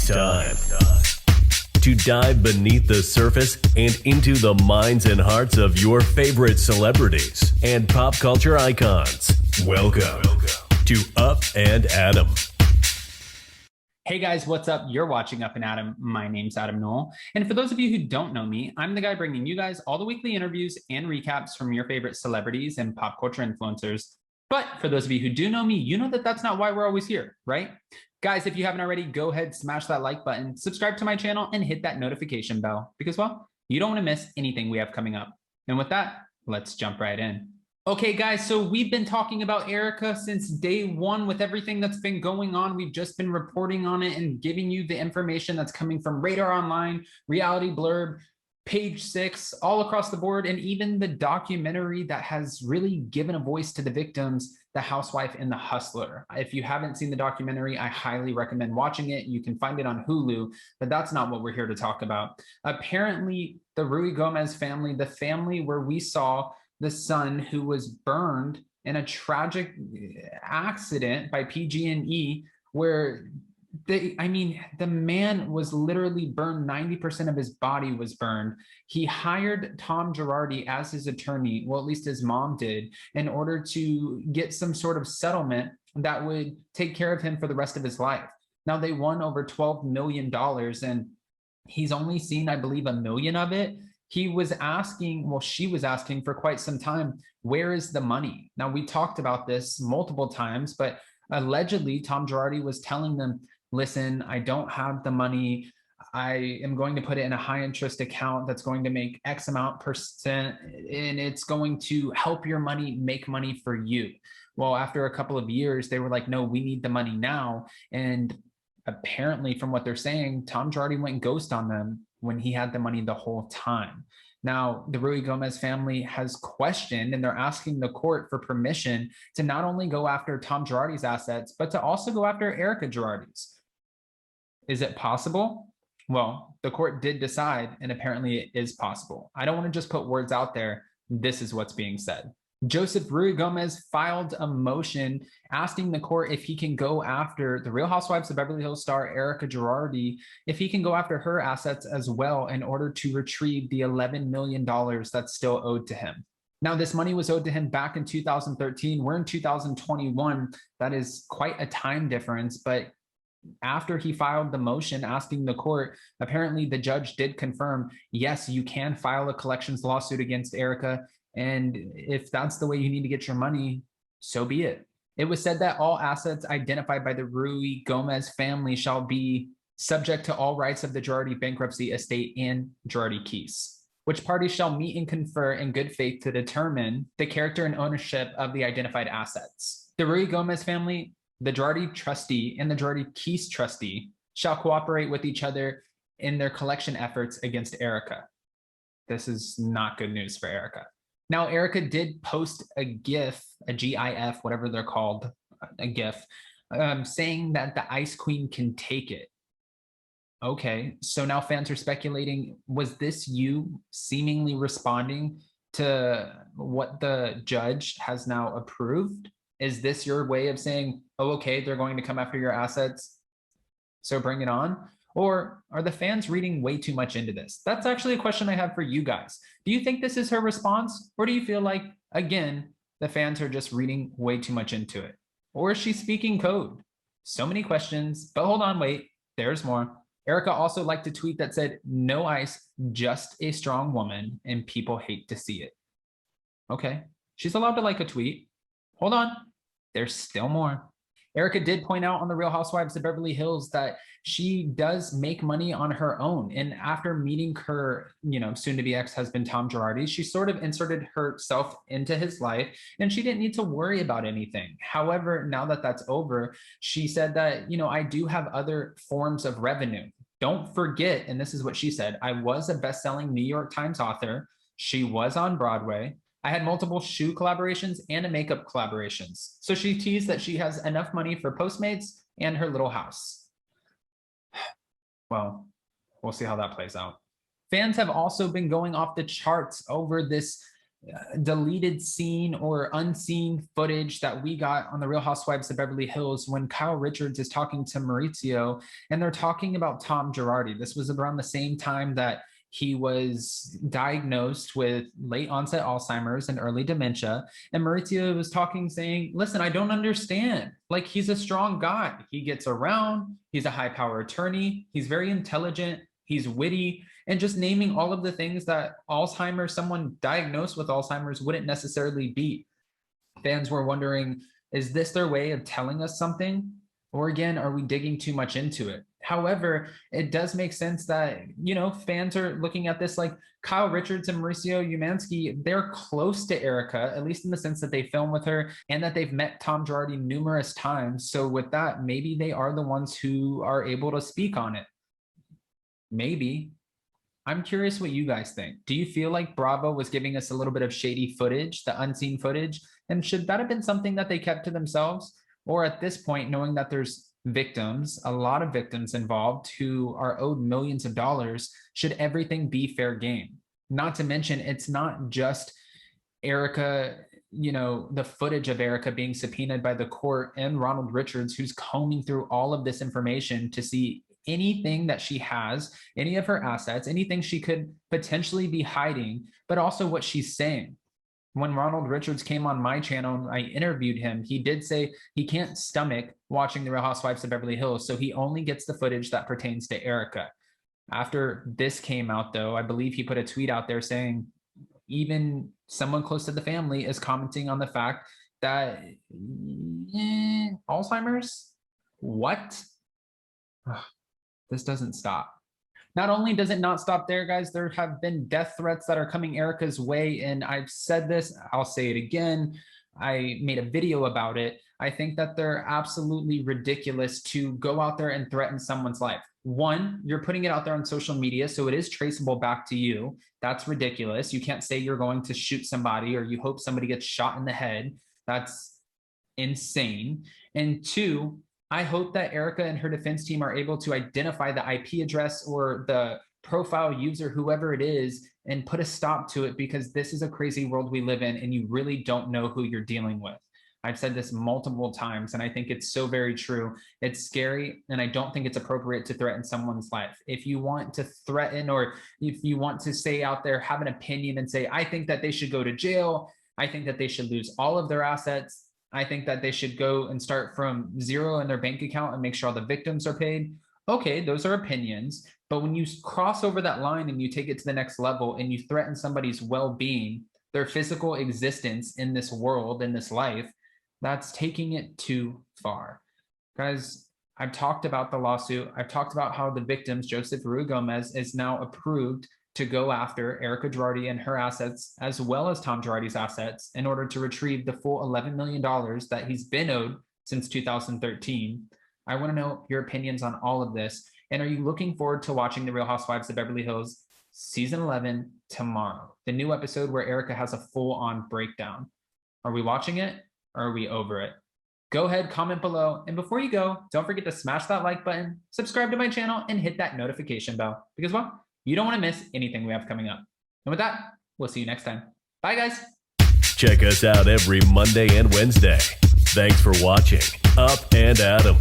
It's time to dive beneath the surface and into the minds and hearts of your favorite celebrities and pop culture icons. Welcome to Up and Adam. Hey guys, what's up? You're watching Up and Adam. My name's Adam Knoll. And for those of you who don't know me, I'm the guy bringing you guys all the weekly interviews and recaps from your favorite celebrities and pop culture influencers. But for those of you who do know me, you know that that's not why we're always here, right? Guys, if you haven't already, go ahead, smash that like button, subscribe to my channel, and hit that notification bell because, well, you don't want to miss anything we have coming up. And with that, let's jump right in. Okay, guys, so we've been talking about Erika since day one with everything that's been going on. We've just been reporting on it and giving you the information that's coming from Radar Online, Reality Blurb, Page 6, all across the board, and even the documentary that has really given a voice to the victims, The Housewife and the Hustler. If you haven't seen the documentary, I highly recommend watching it. You can find it on Hulu, but that's not what we're here to talk about. Apparently, the Rui Gomez family, the family where we saw the son who was burned in a tragic accident by PG&E, where the man was literally burned. 90% of his body was burned. He hired Tom Girardi as his attorney, well, at least his mom did, in order to get some sort of settlement that would take care of him for the rest of his life. Now, they won over $12 million, and he's only seen, I believe, $1 million of it. He was asking, well, she was asking for quite some time, where is the money? Now, we talked about this multiple times, but allegedly, Tom Girardi was telling them, listen, I don't have the money. I am going to put it in a high interest account that's going to make X amount percent, and it's going to help your money make money for you. Well, after a couple of years, they were like, no, we need the money now. And apparently, from what they're saying, Tom Girardi went ghost on them when he had the money the whole time. Now, the Rui Gomez family has questioned, and they're asking the court for permission to not only go after Tom Girardi's assets, but to also go after Erika Girardi's. Is it possible? Well, the court did decide, and apparently it is possible. I don't want to just put words out there. This is what's being said. Joseph Rui Gomez filed a motion asking the court if he can go after the Real Housewives of Beverly Hills star Erika Girardi, if he can go after her assets as well in order to retrieve the $11 million that's still owed to him. Now, this money was owed to him back in 2013. We're in 2021. That is quite a time difference, but after he filed the motion asking the court, apparently the judge did confirm, yes, you can file a collections lawsuit against Erika. And if that's the way you need to get your money, so be it. It was said that all assets identified by the Rui Gomez family shall be subject to all rights of the Girardi bankruptcy estate and Girardi Keys, which parties shall meet and confer in good faith to determine the character and ownership of the identified assets. The Rui Gomez family, the Girardi trustee, and the Girardi Keys trustee shall cooperate with each other in their collection efforts against Erika. This is not good news for Erika. Now, Erika did post a GIF, a GIF, whatever they're called, a GIF, saying that the Ice Queen can take it. Okay, so now fans are speculating, was this you seemingly responding to what the judge has now approved? Is this your way of saying, oh, okay, they're going to come after your assets, so bring it on? Or are the fans reading way too much into this? That's actually a question I have for you guys. Do you think this is her response? Or do you feel like, again, the fans are just reading way too much into it? Or is she speaking code? So many questions, but hold on, wait, there's more. Erika also liked a tweet that said, no ice, just a strong woman, and people hate to see it. Okay, she's allowed to like a tweet. Hold on, there's still more. Erika did point out on the Real Housewives of Beverly Hills that she does make money on her own. And after meeting her, soon-to-be ex-husband, Tom Girardi, she sort of inserted herself into his life and she didn't need to worry about anything. However, now that that's over, she said that, I do have other forms of revenue. Don't forget, and this is what she said, I was a best-selling New York Times author. She was on Broadway. I had multiple shoe collaborations and a makeup collaborations. So she teased that she has enough money for Postmates and her little house. Well, we'll see how that plays out. Fans have also been going off the charts over this deleted scene or unseen footage that we got on the Real Housewives of Beverly Hills when Kyle Richards is talking to Maurizio and they're talking about Tom Girardi. This was around the same time that he was diagnosed with late onset Alzheimer's and early dementia. And Maurizio was talking, saying, listen, I don't understand. Like, he's a strong guy. He gets around. He's a high power attorney. He's very intelligent. He's witty. And just naming all of the things that Alzheimer's, someone diagnosed with Alzheimer's, wouldn't necessarily be. Fans were wondering, is this their way of telling us something? Or again, are we digging too much into it? However, it does make sense that, fans are looking at this like Kyle Richards and Mauricio Umansky, they're close to Erika, at least in the sense that they film with her and that they've met Tom Girardi numerous times. So with that, maybe they are the ones who are able to speak on it. Maybe. I'm curious what you guys think. Do you feel like Bravo was giving us a little bit of shady footage, the unseen footage? And should that have been something that they kept to themselves? Or at this point, knowing that there's victims, a lot of victims involved who are owed millions of dollars, should everything be fair game? Not to mention, it's not just Erika, the footage of Erika being subpoenaed by the court and Ronald Richards, who's combing through all of this information to see anything that she has, any of her assets, anything she could potentially be hiding, but also what she's saying. When Ronald Richards came on my channel, I interviewed him. He did say he can't stomach watching the Real Housewives of Beverly Hills, so he only gets the footage that pertains to Erika. After this came out, though, I believe he put a tweet out there saying even someone close to the family is commenting on the fact that Alzheimer's? What? This doesn't stop. Not only does it not stop there, guys, there have been death threats that are coming Erika's way. And I've said this, I'll say it again. I made a video about it. I think that they're absolutely ridiculous to go out there and threaten someone's life. One, you're putting it out there on social media, so it is traceable back to you. That's ridiculous. You can't say you're going to shoot somebody or you hope somebody gets shot in the head. That's insane. And two, I hope that Erika and her defense team are able to identify the IP address or the profile user, whoever it is, and put a stop to it, because this is a crazy world we live in and you really don't know who you're dealing with. I've said this multiple times and I think it's so very true. It's scary and I don't think it's appropriate to threaten someone's life. If you want to threaten or if you want to say out there, have an opinion and say, I think that they should go to jail, I think that they should lose all of their assets, I think that they should go and start from zero in their bank account and make sure all the victims are paid. Okay, those are opinions. But when you cross over that line and you take it to the next level and you threaten somebody's well-being, their physical existence in this world, in this life, that's taking it too far. Guys, I've talked about the lawsuit. I've talked about how the victims, Joseph Rui Gomez, is now approved to go after Erika Girardi and her assets, as well as Tom Girardi's assets, in order to retrieve the full $11 million that he's been owed since 2013. I want to know your opinions on all of this. And are you looking forward to watching The Real Housewives of Beverly Hills season 11 tomorrow? The new episode where Erika has a full-on breakdown. Are we watching it or are we over it? Go ahead, comment below. And before you go, don't forget to smash that like button, subscribe to my channel, and hit that notification bell. Because, well, you don't want to miss anything we have coming up. And with that, we'll see you next time. Bye, guys. Check us out every Monday and Wednesday. Thanks for watching Up and Adam.